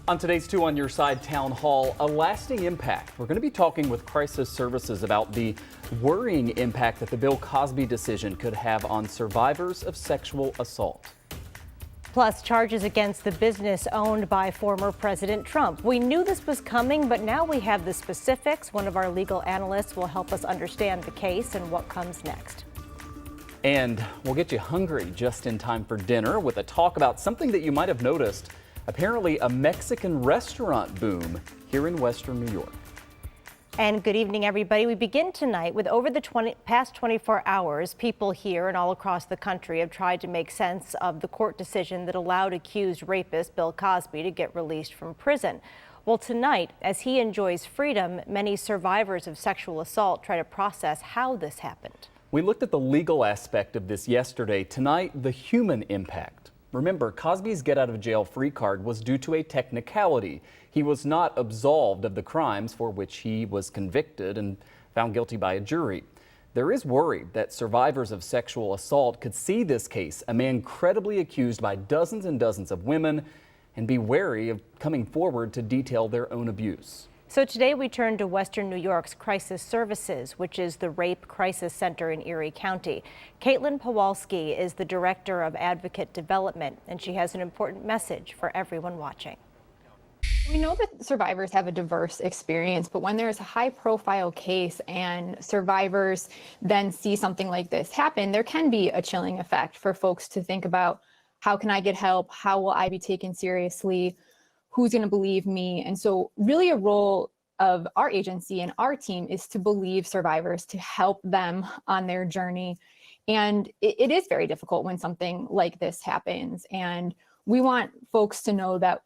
On today's Two on Your Side Town Hall, a lasting impact. We're going to be talking with Crisis Services about the worrying impact that the Bill Cosby decision could have on survivors of sexual assault. Plus, charges against the business owned by former President Trump. We knew this was coming, but now we have the specifics. One of our legal analysts will help us understand the case and what comes next. And we'll get you hungry just in time for dinner with a talk about something that you might have noticed. Apparently a Mexican restaurant boom here in Western New York. And good evening, everybody. We begin tonight with over the past 24 hours, people here and all across the country have tried to make sense of the court decision that allowed accused rapist Bill Cosby to get released from prison. Well, tonight, as he enjoys freedom, many survivors of sexual assault try to process how this happened. We looked at the legal aspect of this yesterday. Tonight, the human impact. Remember, Cosby's get out of jail free card was due to a technicality. He was not absolved of the crimes for which he was convicted and found guilty by a jury. There is worry that survivors of sexual assault could see this case, a man credibly accused by dozens and dozens of women, and be wary of coming forward to detail their own abuse. So today we turn to Western New York's Crisis Services, which is the Rape Crisis Center in Erie County. Caitlin Pawalski is the Director of Advocate Development, and she has an important message for everyone watching. We know that survivors have a diverse experience, but when there's a high-profile case and survivors then see something like this happen, there can be a chilling effect for folks to think about, how can I get help? How will I be taken seriously? Who's going to believe me? And so really a role of our agency and our team is to believe survivors, to help them on their journey. And it is very difficult when something like this happens. And we want folks to know that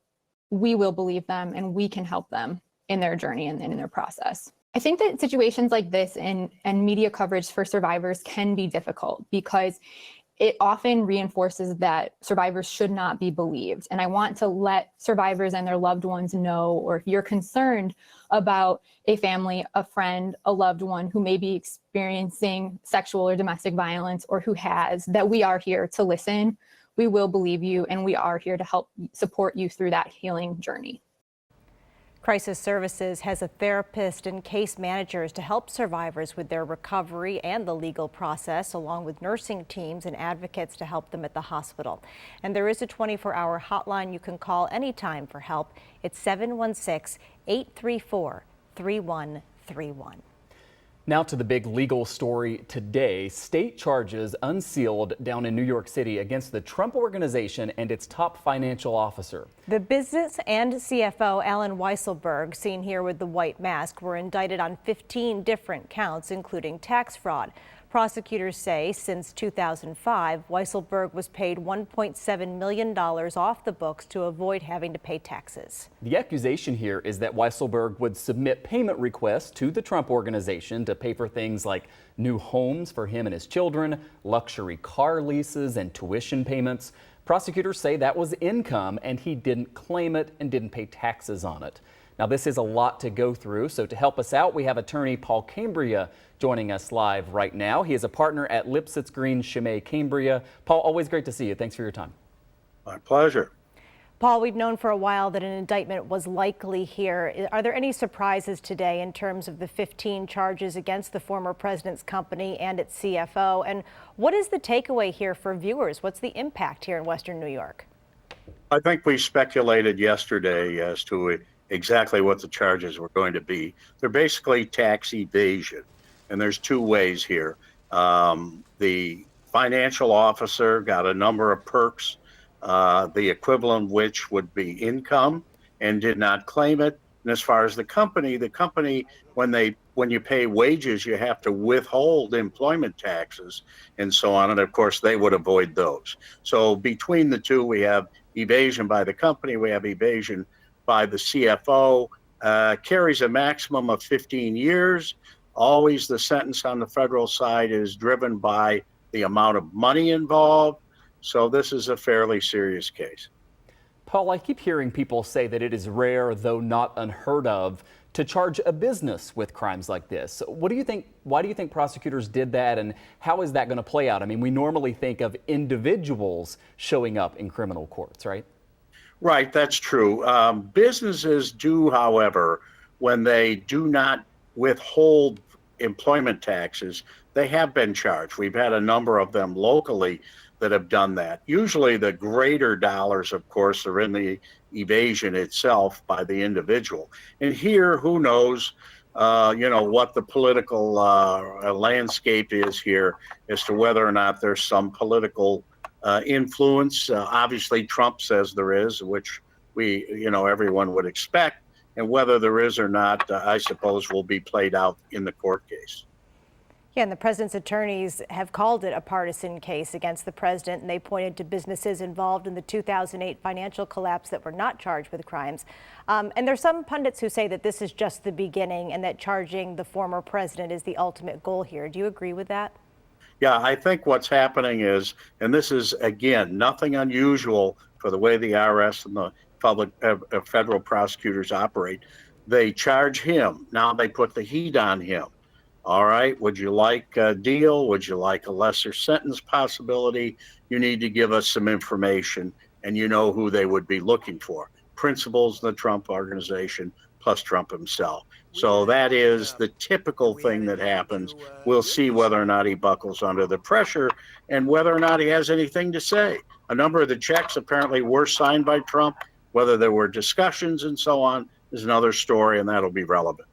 we will believe them and we can help them in their journey and in their process. I think that situations like this and media coverage for survivors can be difficult because it often reinforces that survivors should not be believed. And I want to let survivors and their loved ones know, or if you're concerned about a family, a friend, a loved one who may be experiencing sexual or domestic violence or who has, that we are here to listen. We will believe you, and we are here to help support you through that healing journey. Crisis Services has a therapist and case managers to help survivors with their recovery and the legal process, along with nursing teams and advocates to help them at the hospital. And there is a 24-hour hotline you can call anytime for help. It's 716-834-3131. Now to the big legal story today. State charges unsealed down in New York City against the Trump Organization and its top financial officer. The business and CFO Alan Weisselberg, seen here with the white mask, were indicted on 15 different counts, including tax fraud. Prosecutors say since 2005, Weisselberg was paid $1.7 million off the books to avoid having to pay taxes. The accusation here is that Weisselberg would submit payment requests to the Trump Organization to pay for things like new homes for him and his children, luxury car leases, and tuition payments. Prosecutors say that was income and he didn't claim it and didn't pay taxes on it. Now, this is a lot to go through, so to help us out, we have attorney Paul Cambria joining us live right now. He is a partner at Lipsitz Green Chimay Cambria. Paul, always great to see you. Thanks for your time. My pleasure. Paul, we've known for a while that an indictment was likely here. Are there any surprises today in terms of the 15 charges against the former president's company and its CFO? And what is the takeaway here for viewers? What's the impact here in Western New York? I think we speculated yesterday as to exactly what the charges were going to be. They're basically tax evasion, and there's two ways here. The financial officer got a number of perks, the equivalent of which would be income, and did not claim it. And as far as the company, when you pay wages, you have to withhold employment taxes and so on. And of course, they would avoid those. So between the two, we have evasion by the company, we have evasion by the CFO, carries a maximum of 15 years. Always the sentence on the federal side is driven by the amount of money involved. So this is a fairly serious case. Paul, I keep hearing people say that it is rare, though not unheard of, to charge a business with crimes like this. What do you think? Why do you think prosecutors did that, and how is that going to play out? I mean, we normally think of individuals showing up in criminal courts, right? Right, that's true. Businesses do, however, when they do not withhold employment taxes, they have been charged. We've had a number of them locally that have done that. Usually the greater dollars, of course, are in the evasion itself by the individual. And here, who knows, what the political landscape is here as to whether or not there's some political influence. Obviously, Trump says there is, which everyone would expect. And whether there is or not, I suppose, will be played out in the court case. Yeah, and the president's attorneys have called it a partisan case against the president, and they pointed to businesses involved in the 2008 financial collapse that were not charged with crimes. And there's some pundits who say that this is just the beginning and that charging the former president is the ultimate goal here. Do you agree with that? Yeah, I think what's happening is, and this is, again, nothing unusual for the way the IRS and the federal prosecutors operate. They charge him. Now they put the heat on him. All right, would you like a deal? Would you like a lesser sentence possibility? You need to give us some information, and you know who they would be looking for. Principals in the Trump organization, plus Trump himself. So that is the typical thing that happens. We'll see whether or not he buckles under the pressure and whether or not he has anything to say. A number of the checks apparently were signed by Trump. Whether there were discussions and so on is another story, and that'll be relevant.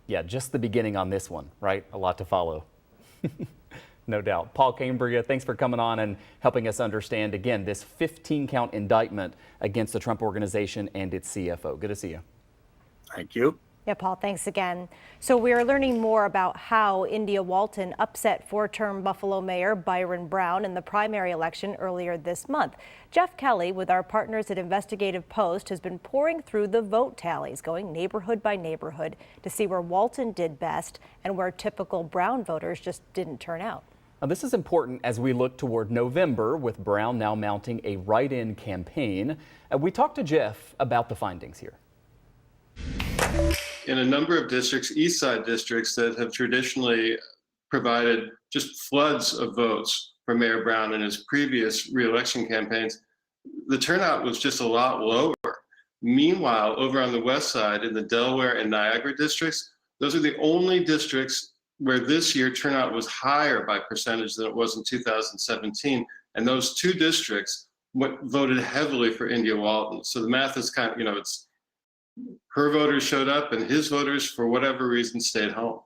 Yeah, just the beginning on this one, right? A lot to follow. No doubt. Paul Cambria, thanks for coming on and helping us understand, again, this 15-count indictment against the Trump organization and its CFO. Good to see you. Thank you. Yeah, Paul, thanks again. So we are learning more about how India Walton upset four-term Buffalo Mayor Byron Brown in the primary election earlier this month. Jeff Kelly, with our partners at Investigative Post, has been pouring through the vote tallies, going neighborhood by neighborhood to see where Walton did best and where typical Brown voters just didn't turn out. Now, this is important as we look toward November, with Brown now mounting a write-in campaign. We talked to Jeff about the findings here. In a number of districts, East Side districts that have traditionally provided just floods of votes for Mayor Brown in his previous reelection campaigns, the turnout was just a lot lower. Meanwhile, over on the West Side in the Delaware and Niagara districts, those are the only districts where this year turnout was higher by percentage than it was in 2017. And those two districts voted heavily for India Walton. So the math is kind of, it's her voters showed up and his voters, for whatever reason, stayed home.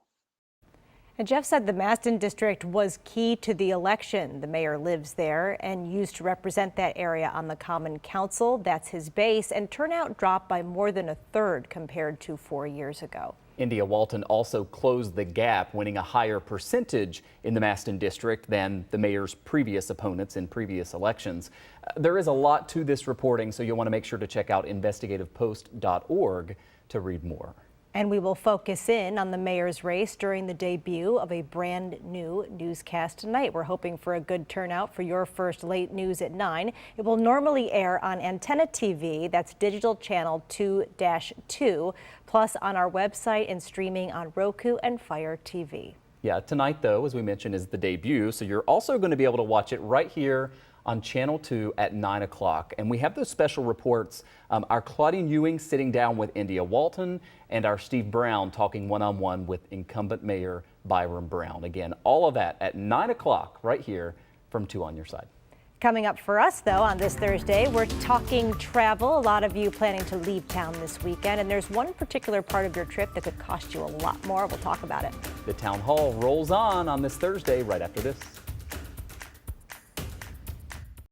And Jeff said the Maston district was key to the election. The mayor lives there and used to represent that area on the Common Council. That's his base, and turnout dropped by more than a third compared to 4 years ago. India Walton also closed the gap, winning a higher percentage in the Maston district than the mayor's previous opponents in previous elections. There is a lot to this reporting, so you'll want to make sure to check out investigativepost.org to read more. And we will focus in on the mayor's race during the debut of a brand new newscast tonight. We're hoping for a good turnout for your first late news at 9. It will normally air on Antenna TV, that's digital channel 2-2, plus on our website and streaming on Roku and Fire TV. Yeah, tonight, though, as we mentioned, is the debut, so you're also going to be able to watch it right here on Channel 2 at 9 o'clock. And we have those special reports. Our Claudine Ewing sitting down with India Walton and our Steve Brown talking one-on-one with incumbent Mayor Byron Brown. Again, all of that at 9 o'clock right here from 2 on Your Side. Coming up for us, though, on this Thursday, we're talking travel. A lot of you planning to leave town this weekend, and there's one particular part of your trip that could cost you a lot more. We'll talk about it. The Town Hall rolls on this Thursday right after this.